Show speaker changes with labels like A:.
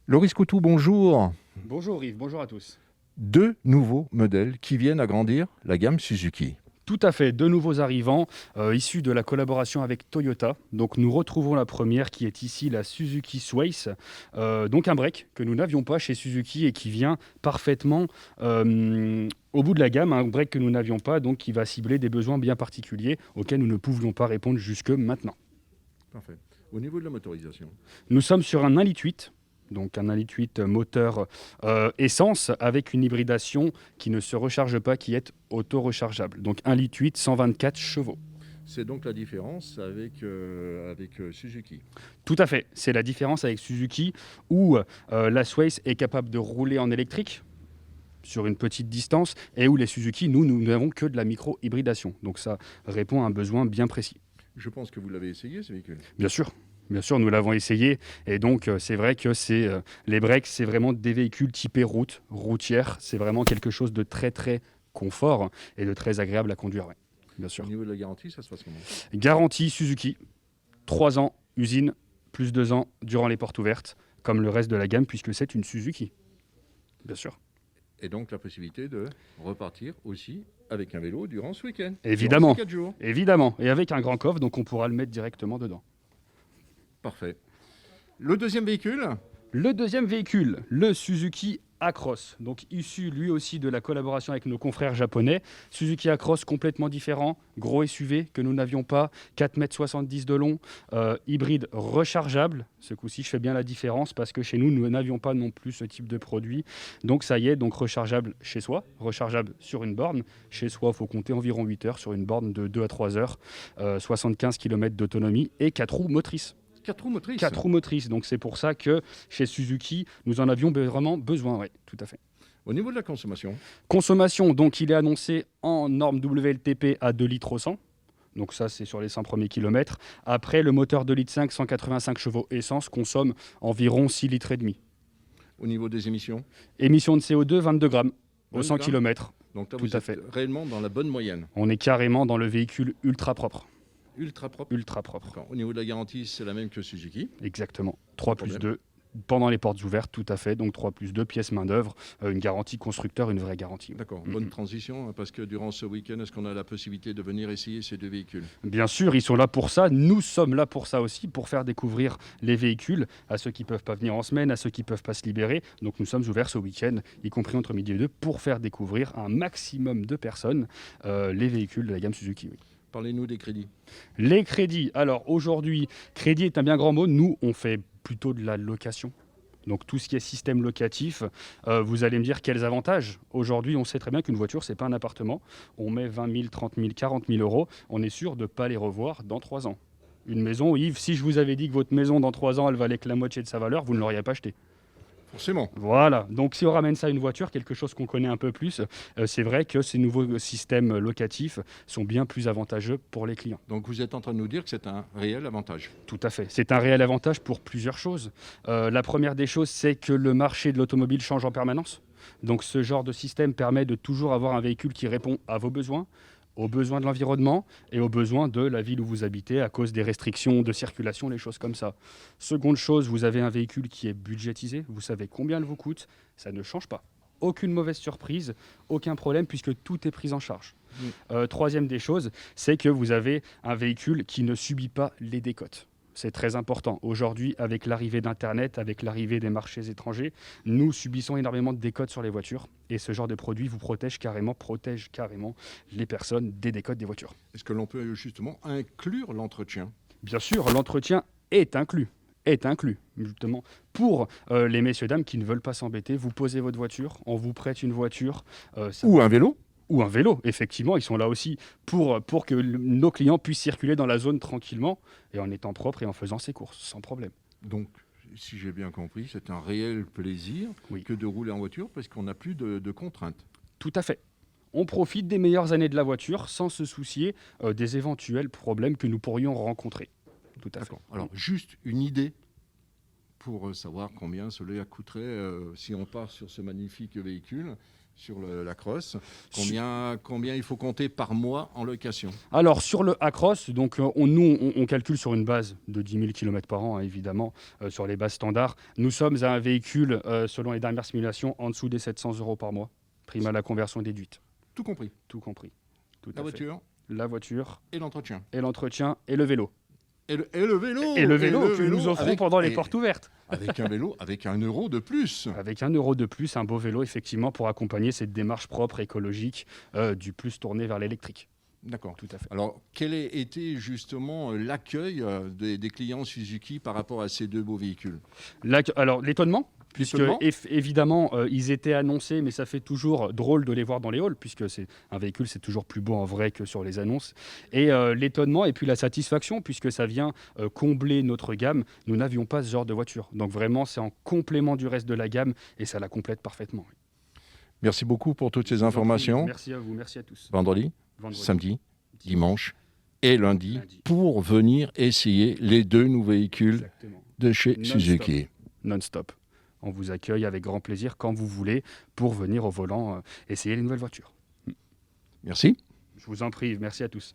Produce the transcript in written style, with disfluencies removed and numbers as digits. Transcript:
A: Loris Coutou, bonjour.
B: Bonjour Yves, bonjour à tous.
A: Deux nouveaux modèles qui viennent agrandir la gamme Suzuki.
B: Tout à fait, deux nouveaux arrivants issus de la collaboration avec Toyota. Donc nous retrouvons la première qui est ici la Suzuki Sways, donc un break que nous n'avions pas chez Suzuki et qui vient parfaitement au bout de la gamme, un break que nous n'avions pas, donc qui va cibler des besoins bien particuliers auxquels nous ne pouvions pas répondre jusque maintenant.
A: Parfait. Au niveau de la motorisation,
B: Nous sommes sur un 1,8 litre. Donc un 1,8 litre moteur essence avec une hybridation qui ne se recharge pas, qui est auto-rechargeable. Donc 1,8 litre, 124 chevaux.
A: c'est donc la différence avec Suzuki.
B: Tout à fait. C'est la différence avec Suzuki où la Sways est capable de rouler en électrique sur une petite distance et où les Suzuki, nous n'avons que de la micro-hybridation. Donc ça répond à un besoin bien précis.
A: Je pense que vous l'avez essayé, ce véhicule.
B: Bien sûr, nous l'avons essayé. Et donc, c'est vrai que les breaks, c'est vraiment des véhicules typés routière. C'est vraiment quelque chose de très, très confort et de très agréable à conduire. Ouais, bien
A: Au
B: sûr.
A: niveau de la garantie, ça se passe comment?
B: Garantie Suzuki, 3 ans, usine, plus 2 ans durant les portes ouvertes, comme le reste de la gamme, puisque c'est une Suzuki. Bien sûr.
A: Et donc la possibilité de repartir aussi avec un vélo durant ce week-end.
B: Évidemment.
A: Durant ces 4 jours.
B: Évidemment. Et avec un grand coffre, donc on pourra le mettre directement dedans.
A: Parfait. Le deuxième véhicule,
B: Le deuxième véhicule, le Suzuki Acros, donc issu lui aussi de la collaboration avec nos confrères japonais. Suzuki Acros complètement différent, gros SUV que nous n'avions pas, 4,70 m de long, hybride rechargeable. Ce coup-ci, je fais bien la différence parce que chez nous, nous n'avions pas non plus ce type de produit. Donc ça y est, donc rechargeable chez soi, rechargeable sur une borne. Chez soi, il faut compter environ 8 heures sur une borne de 2 à 3 heures, 75 km d'autonomie et 4 roues motrices.
A: 4 roues motrices.
B: 4 roues motrices, donc c'est pour ça que chez Suzuki, nous en avions vraiment besoin, oui, tout à fait.
A: Au niveau de la consommation,
B: Consommation, donc il est annoncé en norme WLTP à 2 litres au 100. Donc ça, c'est sur les 100 premiers kilomètres. Après, le moteur 2,5 litres, 185 chevaux essence consomme environ 6 litres et demi.
A: au niveau des émissions,
B: Émission de CO2, 22 grammes au 100
A: grammes.
B: km.
A: Donc là,
B: Tout
A: vous
B: à
A: êtes
B: fait.
A: réellement dans la bonne moyenne.
B: On est carrément dans le véhicule ultra propre.
A: Ultra propre.
B: Ultra propre,
A: D'accord. Au niveau de la garantie, c'est la même que Suzuki.
B: exactement. 3
A: Pas de
B: plus
A: problème.
B: 2 pendant les portes ouvertes, tout à fait. Donc 3 plus 2 pièces main-d'œuvre, une garantie constructeur, une vraie garantie.
A: D'accord,
B: Mhm.
A: bonne transition, hein, parce que durant ce week-end, est-ce qu'on a la possibilité de venir essayer ces deux véhicules?
B: Bien sûr, ils sont là pour ça. Nous sommes là pour ça aussi, pour faire découvrir les véhicules à ceux qui ne peuvent pas venir en semaine, à ceux qui ne peuvent pas se libérer. Donc nous sommes ouverts ce week-end, y compris entre midi et deux, pour faire découvrir à un maximum de personnes les véhicules de la gamme Suzuki. Oui.
A: Parlez-nous des crédits.
B: Les crédits. Alors aujourd'hui, crédit est un bien grand mot. Nous, on fait plutôt de la location. Donc tout ce qui est système locatif, vous allez me dire quels avantages. Aujourd'hui, on sait très bien qu'une voiture, c'est pas un appartement. On met 20 000, 30 000, 40 000 euros. On est sûr de ne pas les revoir dans 3 ans. Une maison, Yves, si je vous avais dit que votre maison, dans 3 ans, elle valait que la moitié de sa valeur, vous ne l'auriez pas achetée.
A: Forcément.
B: Voilà, donc si on ramène ça à une voiture, quelque chose qu'on connaît un peu plus, c'est vrai que ces nouveaux systèmes locatifs sont bien plus avantageux pour les clients.
A: Donc vous êtes en train de nous dire que c'est un réel avantage.
B: Tout à fait. C'est un réel avantage pour plusieurs choses. La première des choses, c'est que le marché de l'automobile change en permanence. Donc ce genre de système permet de toujours avoir un véhicule qui répond à vos besoins, aux besoins de l'environnement et aux besoins de la ville où vous habitez à cause des restrictions de circulation, les choses comme ça. Seconde chose, vous avez un véhicule qui est budgétisé, vous savez combien il vous coûte, ça ne change pas. Aucune mauvaise surprise, aucun problème puisque tout est pris en charge. Troisième des choses, c'est que vous avez un véhicule qui ne subit pas les décotes. C'est très important. Aujourd'hui, avec l'arrivée d'Internet, avec l'arrivée des marchés étrangers, nous subissons énormément de décotes sur les voitures. Et ce genre de produit vous protège carrément les personnes des décotes des voitures.
A: Est-ce que l'on peut justement inclure l'entretien?
B: Bien sûr, l'entretien est inclus. Est inclus, justement, pour les messieurs dames qui ne veulent pas s'embêter. Vous posez votre voiture, on vous prête une voiture.
A: Ou un vélo?
B: Ou un vélo, effectivement, ils sont là aussi pour que nos clients puissent circuler dans la zone tranquillement et en étant propres et en faisant ses courses, sans problème.
A: Donc, si j'ai bien compris, c'est un réel plaisir
B: Oui.
A: que de rouler en voiture parce qu'on n'a plus de contraintes.
B: Tout à fait. On profite des meilleures années de la voiture sans se soucier des éventuels problèmes que nous pourrions rencontrer. Tout à fait.
A: D'accord. Alors, juste une idée pour savoir combien cela coûterait si on part sur ce magnifique véhicule. sur la Cross. Combien il faut compter par mois en location?
B: Alors, sur le Acros, donc, on calcule sur une base de 10 000 km par an, hein, évidemment, sur les bases standards. Nous sommes à un véhicule, selon les dernières simulations, en dessous des 700 euros par mois, prime à la conversion déduite.
A: Tout compris.
B: Tout compris. Tout
A: La
B: à fait.
A: voiture
B: La voiture
A: et l'entretien.
B: et l'entretien et le vélo.
A: Et le vélo.
B: Et le vélo que
A: vélo
B: nous offrons
A: avec-
B: pendant les
A: et-
B: portes ouvertes.
A: Avec un vélo, avec 1 euro de plus.
B: Avec 1 euro de plus, un beau vélo, effectivement, pour accompagner cette démarche propre, écologique, du plus tournée vers l'électrique.
A: D'accord.
B: Tout à fait.
A: Alors, quel a été justement l'accueil des clients Suzuki par rapport à ces deux beaux véhicules?
B: Alors, l'étonnement, puisque
A: L'étonnement
B: évidemment, ils étaient annoncés, mais ça fait toujours drôle de les voir dans les halls, puisque c'est un véhicule, c'est toujours plus beau en vrai que sur les annonces. Et l'étonnement et puis la satisfaction, puisque ça vient combler notre gamme. Nous n'avions pas ce genre de voiture. Donc vraiment, c'est en complément du reste de la gamme et ça la complète parfaitement.
A: Merci beaucoup pour toutes ces informations.
B: Merci à vous, merci à tous.
A: Vendredi,
B: Vendredi,
A: samedi, dimanche et lundi
B: Lundi.
A: pour venir essayer les deux nouveaux véhicules
B: Exactement.
A: de chez
B: Non-stop.
A: Suzuki.
B: Non-stop. On vous accueille avec grand plaisir quand vous voulez pour venir au volant essayer les nouvelles voitures.
A: Merci.
B: Je vous en prie, merci à tous.